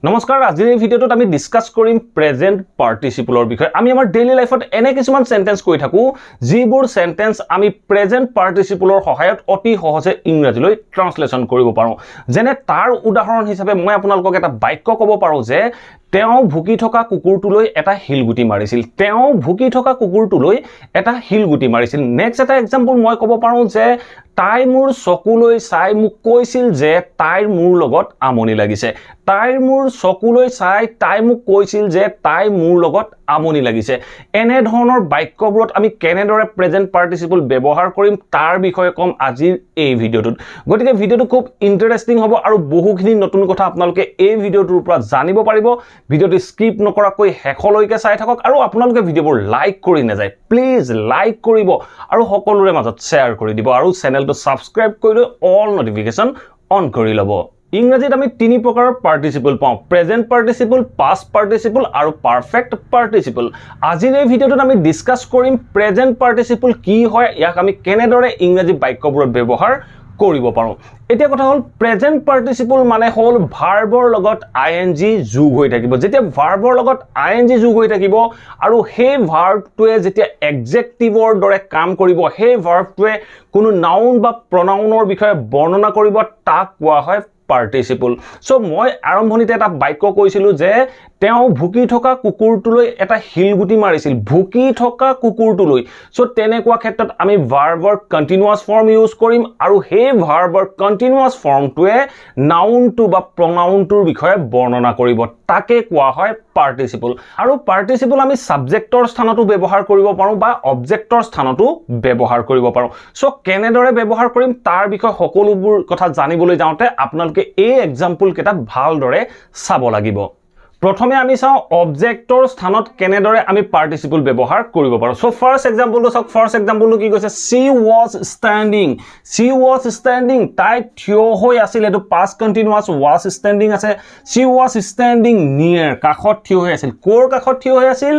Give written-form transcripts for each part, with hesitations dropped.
নমস্কাৰ আজিৰ এই ভিডিঅ'টোত আমি ডিসকাস কৰিম প্ৰেজেন্ট পাৰ্টিসিপলৰ বিষয়ে আমি আমাৰ ডেইলি লাইফত এনে কিছুমান সেন্টেন্স কৈ থাকো যিবোৰ সেন্টেন্স আমি প্ৰেজেন্ট পাৰ্টিসিপলৰ সহায়ত অতি সহজে ইংৰাজীলৈ ট্ৰান্সলেচন কৰিব পাৰো যেনে তাৰ উদাহৰণ হিচাপে মই আপোনালোকক এটা বাক্য ক'ব পাৰো যে তেওঁ ভুকি থকা কুকুৰটোলৈ এটা হিলগুটি মাৰিছিল তেওঁ ভুকি থকা কুকুৰটোলৈ এটা হিলগুটি মাৰিছিল নেক্সট এটা এক্সাম্পল মই ক'ব পাৰো যে তাই মোৰ চকুলৈ চাই মোক কৈছিল যে তাইৰ মোৰ লগত আমনি লাগিছে তাইৰ মোৰ চকুলৈ চাই তাই মোক কৈছিল যে তাই মোৰ লগত আমনি লাগিছে এনে ধৰণৰ বাক্যবোৰত আমি কেনেদৰে প্ৰেজেন্ট পাৰ্টিসিপল ব্যৱহাৰ কৰিম তাৰ বিষয়ে কম আজিৰ এই ভিডিঅ'টোত গতিকে ভিডিঅ'টো খুব ইন্টাৰেষ্টিং হ'ব আৰু বহুখিনি নতুন কথা আপোনালোকে এই ভিডিঅ'টোৰ পৰা জানিব পাৰিব ভিডিঅ'টো স্কিপ নকৰাকৈ শেষলৈকে চাই থাকক আৰু আপোনালোকে ভিডিঅ'বোৰ লাইক কৰি নাযায় প্লিজ লাইক কৰিব আৰু সকলোৰে মাজত শ্বেয়াৰ কৰি দিব আৰু চেনেলটো সাবস্ক্ৰাইব কৰি লৈ অল নটিফিকেশন অন কৰি ল'ব ইংৰাজীত আমি তিনি প্ৰকাৰৰ পাৰ্টিসিপল পাওঁ প্ৰেজেন্ট পাৰ্টিসিপল পাষ্ট পাৰ্টিসিপল আৰু পাৰফেক্ট পাৰ্টিসিপল আজিৰ এই ভিডিঅ'টোত আমি ডিসকাস কৰিম প্ৰেজেন্ট পাৰ্টিসিপল কি হয় ইয়াক আমি কেনেদৰে ইংৰাজী বাক্যবোৰত ব্যৱহাৰ কৰিব পাৰো এতিয়া কথা হল প্ৰেজেন্ট পাৰ্টিসিপল মানে হল ভাৰ্বৰ লগত আইএনজি যোগ হৈ থাকিব যেতিয়া ভাৰ্বৰ লগত আইএনজি যোগ হৈ থাকিব আৰু সেই ভাৰ্বটোৱে যেতিয়া এডজেক্টিভৰ দৰে কাম কৰিব সেই ভাৰ্বটোৱে কোনো নাউন বা প্ৰনাউনৰ বিষয়ে বৰ্ণনা কৰিব তাক কোৱা হয় পাৰ্টিসিপল সো মই আৰম্ভণিতে এটা বাক্য কৈছিলো যে তেওঁ ভুকি থকা কুকুৰটোলৈ এটা হিলগুটি মাৰিছিল ভুকি থকা কুকুৰটোলৈ সো তেনেকুৱা ক্ষেত্ৰত আমি ভাৰ্বৰ কন্টিনিউয়াস ফৰ্ম ইউজ কৰিম আৰু সেই ভাৰ্বৰ কন্টিনিউয়াস ফৰ্মটোৱে নাউনটো বা প্ৰনাউনটোৰ বিষয়ে বৰ্ণনা কৰিব তাকে কোৱা হয় পাৰ্টিসিপল আৰু পাৰ্টিসিপল আমি সাবজেক্টৰ স্থানতো ব্যৱহাৰ কৰিব পাৰো বা অবজেক্টৰ স্থানতো ব্যৱহাৰ কৰিব পাৰো সো কেনেদৰে ব্যৱহাৰ কৰিম তাৰ বিষয়ে সকলোবোৰ কথা জানিবলৈ যাওঁতে আপোনালোকে এই এক্সাম্পল কেটা ভালদৰে চাব লাগিব প্ৰথমে আমি চাও অবজেক্টৰ স্থানত কেনেদৰে আমি পাৰ্টিসিপল ব্যৱহাৰ কৰিব পাৰো সো ফাৰ্স্ট এক্সাম্পলটো চাওক ফাৰ্স্ট এক্সাম্পলটো কি কৈছে she was standing তাই থিয় হৈ আছিল এটো past continuous was standing আছে she was standing near কাখত থিয় হৈ আছিল কোৰ কাখত থিয় হৈ আছিল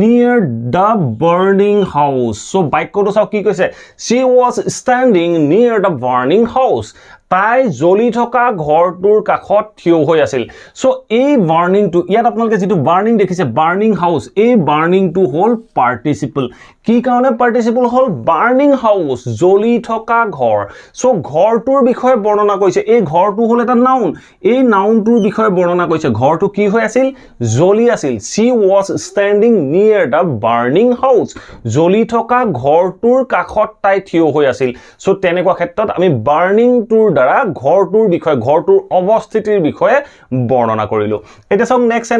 near the burning house so বাক্যটো চাওক কি কৈছে she was standing near the burning house তাই জ্বলি থকা ঘৰটোৰ কাখত থিয় হৈ আছিল সো এই বাৰ্নিং টু ইয়াত আপোনালোকে যেটো বাৰ্নিং দেখিছে বাৰ্নিং হাউস এই বাৰ্নিং টু হল পাৰ্টিসিপল কি কাৰণে পাৰ্টিসিপল হল বাৰ্নিং হাউস জ্বলি থকা ঘৰ সো ঘৰটোৰ বিষয়ে বৰ্ণনা কৰিছে এই ঘৰটো হল এটা নাউন এই নাউনটোৰ বিষয়ে বৰ্ণনা কৰিছে ঘৰটো কি হৈ আছিল জ্বলি আছিল she was standing near the burning house জ্বলি থকা ঘৰটোৰ কাখত তাই থিয় হৈ আছিল সো তেনেকুৱা ক্ষেত্ৰত আমি বাৰ্নিং টুৰ দ্বাৰা ঘৰটোৰ বিষয়ে ঘৰটোৰ অৱস্থিতিৰ বিষয়ে বৰ্ণনা কৰিলো এটা সব নেক্সট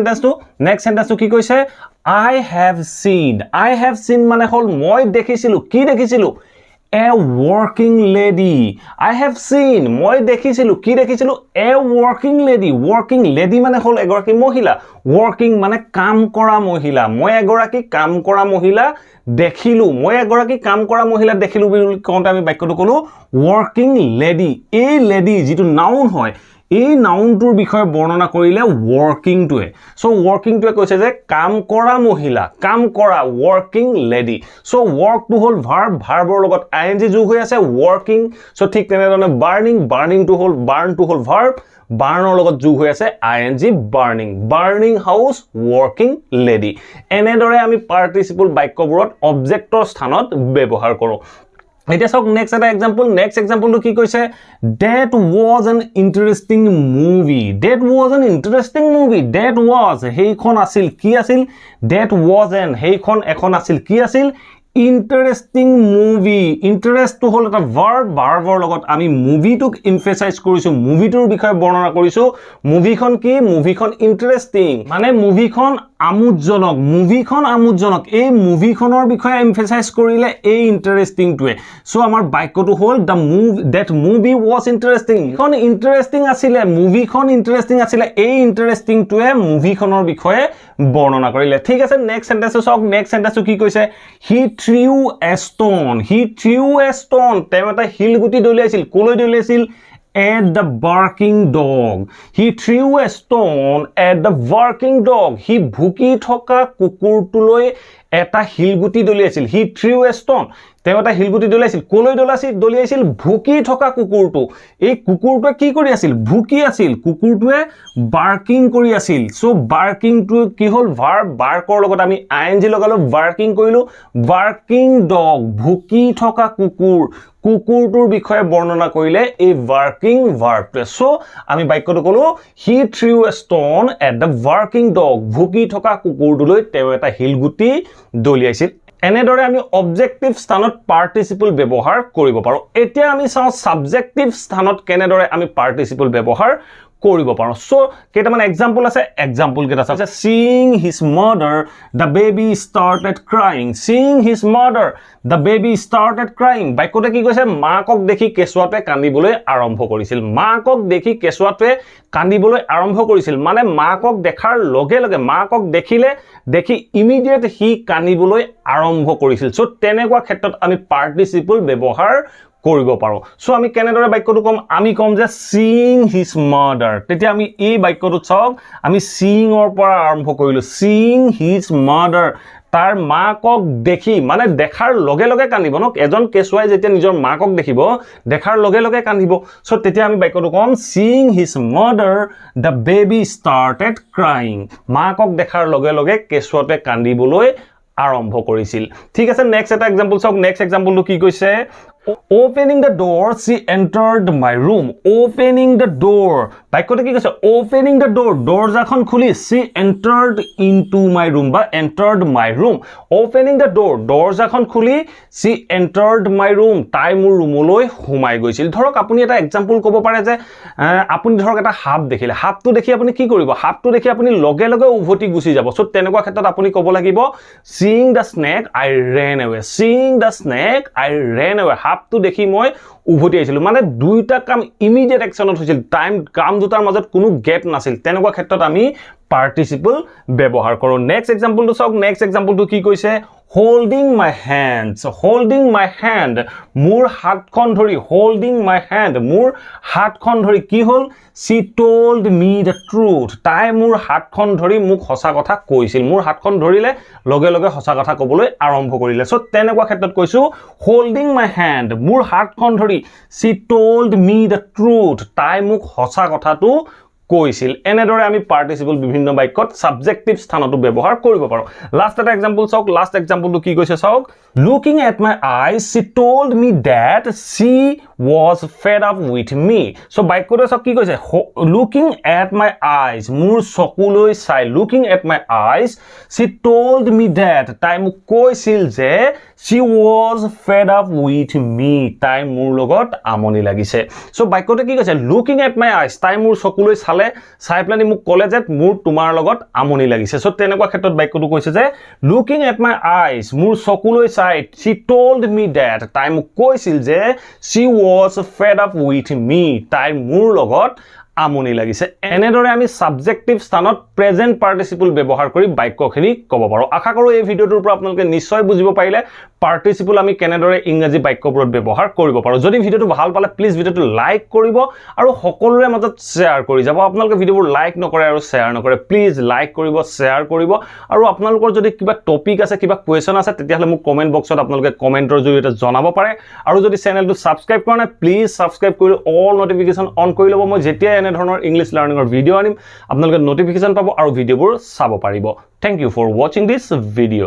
সেন্টেন্সটো কি কৈছে I have seen মানে হল মই দেখিছিলো কি দেখিছিলো a working lady I have seen মই দেখিছিলো কি দেখিছিলো a working lady মানে হল এগৰাকী মহিলা working মানে কাম কৰা মহিলা মই এগৰাকী কাম কৰা মহিলা দেখিলো মই এগৰাকী কাম কৰা মহিলা দেখিলো বুলি কওঁতে আমি বাক্যটো কলো working lady এই lady যেটো নাউন হয় এই নাউনটোৰ বিষয়ে বৰ্ণনা কৰিলে working টুৱে সো working টুৱে কৈছে যে কাম কৰা মহিলা কাম কৰা working lady সো work টু হল ভাৰ্বৰ লগত আইএনজি যোগ হৈ আছে working সো ঠিক তেনেধৰণে burning টু হল burn টু হল ভাৰ্ব বাৰ্ণৰ লগত যোগ হৈ আছে আইএনজি বাৰ্নিং হাউস working lady এনেদৰে আমি পাৰ্টিসিপল বাক্যবোৰত অবজেক্টৰ স্থানত ব্যৱহাৰ কৰো এটা সক নেক্সট এটা এক্সাম্পলটো কি কৈছে that was an interesting movie that was হেইখন আছিল কি আছিল that was an হেইখন এখন আছিল কি আছিল interesting movie interest to হল এটা ভাৰ্বৰ লগত আমি মুভিটোক এমফাসাইজ কৰিছো মুভিটোৰ বিষয়ে বৰ্ণনা কৰিছো মুভিখন কি মুভিখন ইন্টাৰেষ্টিং মানে মুভিখন আমোদজনক এই মুভিখনৰ বিষয়ে এমফাসাইজ কৰিলে এই ইন্টাৰেষ্টিং টুৱে সো আমাৰ বাক্যটো হল that movie was interesting মুভিখন ইন্টাৰেষ্টিং আছিল এই ইন্টাৰেষ্টিং টুৱে মুভিখনৰ বিষয়ে বৰ্ণনা কৰিলে ঠিক আছে নেক্সট সেন্টেন্সটো কি কৈছে he threw a stone তেওঁ এটা হিলগুটি দলিয়াইছিল কলৈ দলিয়াইছিল at the barking dog he threw a stone at the barking dog he ভুকি থকা কুকুৰটোলৈ এটা হিলগুটি দলিয়াইছিল হি থ্ৰিউ এ ষ্টন তেওঁ এটা হিলগুটি দলিয়াইছিল কলৈ দলিয়াইছিল ভুকি থকা কুকুৰটো এই কুকুৰটোৱে কি কৰি আছিল ভুকি আছিল কুকুৰটোৱে বাৰ্কিং কৰি আছিল সো বাৰ্কিংটো কি হল ভাৰ্ব বাৰ্কৰ লগত আমি আইএনজি লগালো বাৰ্কিং কৰিলো বাৰ্কিং ডগ ভুকি থকা কুকুৰটোৰ বিষয়ে বৰ্ণনা কৰিলে এই বাৰ্কিং ভাৰ্বটোৱে সো আমি বাক্যটো কলো he threw a stone at the barking dog ভুকি থকা কুকুৰটোলৈ তেওঁ এটা হিলগুটি দলিয়াইছিল এনেদৰে আমি অবজেক্টিভ স্থানত পাৰ্টিসিপল ব্যৱহাৰ কৰিব পাৰো এতিয়া আমি চাও সাবজেক্টিভ স্থানত কেনেদৰে আমি পাৰ্টিসিপল ব্যৱহাৰ কৰিব পাৰো সো কেইটামান এক্সাম্পল আছে এক্সাম্পল কেইটা আছে seeing his mother the baby started crying seeing his mother the baby started crying বাক্যতে কি কৈছে মাকক দেখি কেঁচুৱাটোৱে কান্দিবলৈ আৰম্ভ কৰিছিল মাকক দেখি কেঁচুৱাটোৱে কান্দিবলৈ আৰম্ভ কৰিছিল মানে মাকক দেখাৰ লগে লগে মাকক দেখি ইমিডিয়েট হি কান্দিবলৈ আৰম্ভ কৰিছিল সো তেনেকুৱা ক্ষেত্ৰত আমি পাৰ্টিসিপল ব্যৱহাৰ কৰিব পাৰো সো আমি কেনেদৰে বাক্যটো কম আমি কম যে seeing his mother তেতিয়া আমি এই বাক্যটো চাওক আমি seeing অৰ পৰা আৰম্ভ কৰিলো seeing his mother তাৰ মাকক দেখি মানে দেখাৰ লগে লগে কান্দিব ন এজন কেঁচুৱাই যেতিয়া নিজৰ মাকক দেখিব দেখাৰ লগে লগে কান্দিব সো তেতিয়া আমি বাক্যটো কম seeing his mother the baby started crying মাকক দেখাৰ লগে লগে কেঁচুৱাটোৱে কান্দিবলৈ আৰম্ভ কৰিছিল ঠিক আছে নেক্সট এটা এক্সাম্পল চাওক নেক্সট এক্সাম্পলটো কি কৈছে opening the door she entered my room opening the door বাক্যটো কি কৈছে opening the door দৰজাখন খুলি she entered into my room বা entered my room opening the door দৰজাখন খুলি she entered my room তাই মোৰ ৰুমলৈ সোমাই গৈছিল ধৰক আপুনি এটা এক্সাম্পল ক'ব পাৰে যে আপুনি ধৰক এটা সাপ দেখিলে সাপটো দেখি আপুনি কি কৰিব সাপটো দেখি আপুনি লগে লগে উভতি গুচি যাব সো তেনেকুৱা ক্ষেত্ৰত আপুনি ক'ব লাগিব seeing the snake I ran away seeing the snake I ran away হাপটো দেখি মই উভতি আহিছিল মানে দুইটা কাম ইমিডিয়েট একচনত হৈছিল টাইম কাম দুটাৰ মাজত কোনো গেপ নাছিল তেনেকুৱা ক্ষেত্ৰত আমি পাৰ্টিসিপল ব্যৱহাৰ কৰো নেক্সট এক্সাম্পলটো চাওক নেক্সট এক্সাম্পলটো কি কৈছে holding my hand মোৰ হাতখন ধৰি holding my hand মোৰ হাতখন ধৰি কি হল she told me the truth তাই মোৰ হাতখন ধৰি মোক সঁচা কথা কৈছিল মোৰ হাতখন ধৰিলে লগে লগে সঁচা কথা ক'বলৈ আৰম্ভ কৰিলে সো তেনেকুৱা ক্ষেত্ৰত কৈছো holding my hand মোৰ হাতখন ধৰি she told me the truth তাই মোক সঁচা কথাটো কৈছিল এনেদৰে আমি পাৰ্টিসিপল বিভিন্ন বাক্যত সাবজেক্টিভ স্থানটো ব্যৱহাৰ কৰিব পাৰো লাষ্ট এটা এক্সাম্পল চাওক লাষ্ট এক্সাম্পলটো কি কৈছে চাওক looking at my eyes she told me that she was fed up with me so বাক্যটো চাওক কি কৈছে looking at my eyes মোৰ চকুলৈ চাই looking at my eyes she told me that তাই মোক কৈছিল যে she was fed up with me তাই মোৰ লগত আমনি লাগিছে so বাক্যটো কি কৈছে looking at my eyes তাই মোৰ চকুলৈ চাই প্লানি মোক ক'লে যে মোৰ তোমাৰ লগত আমনি লাগিছে সো তেনেকুৱা ক্ষেত্ৰত বাক্যটো কৈছে যে looking at my eyes মোৰ চকুলৈ চাই she told me that তাই মোক কৈছিল যে she was fed up with me তাই মোৰ লগত আমনি লাগিছে এনেদৰে আমি সাবজেক্টিভ স্থানত প্ৰেজেন্ট পাৰ্টিসিপল ব্যৱহাৰ কৰি বাক্যখিনি ক'ব পাৰো আশা কৰো এই ভিডিওটোৰ পৰা আপোনালোকে নিশ্চয় বুজিব পাৰিলে পাৰ্টিসিপল আমি কেনেদৰে ইংৰাজী বাক্যবোৰত ব্যৱহাৰ কৰিব পাৰো যদি ভিডিওটো ভাল পালে প্লিজ ভিডিওটো লাইক কৰিব আৰু সকলোৰে মাজত শেয়াৰ কৰি যাব আপোনালোকে ভিডিওবোৰ লাইক নকৰে আৰু শেয়াৰ নকৰে প্লিজ লাইক কৰিব শেয়াৰ কৰিব আৰু আপোনালোকৰ যদি কিবা টপিক আছে কিবা কোৱেশ্চন আছে তেতিয়াহলে মোক কমেন্ট বক্সত আপোনালোকে কমেন্টৰ জৰিয়তে জনাব পাৰে আৰু যদি চেনেলটো সাবস্ক্ৰাইব কৰা নাই প্লিজ সাবস্ক্ৰাইব কৰি অল নটিফিকেশন অন কৰি ল'ব মই যেতিয়া এনে ধৰণৰ ইংলিশ লাৰ্নিংৰ ভিডিও আনিম আপোনালোকে নটিফিকেশন পাব আৰু ভিডিওবোৰ চাব পাৰিব thank you for watching this video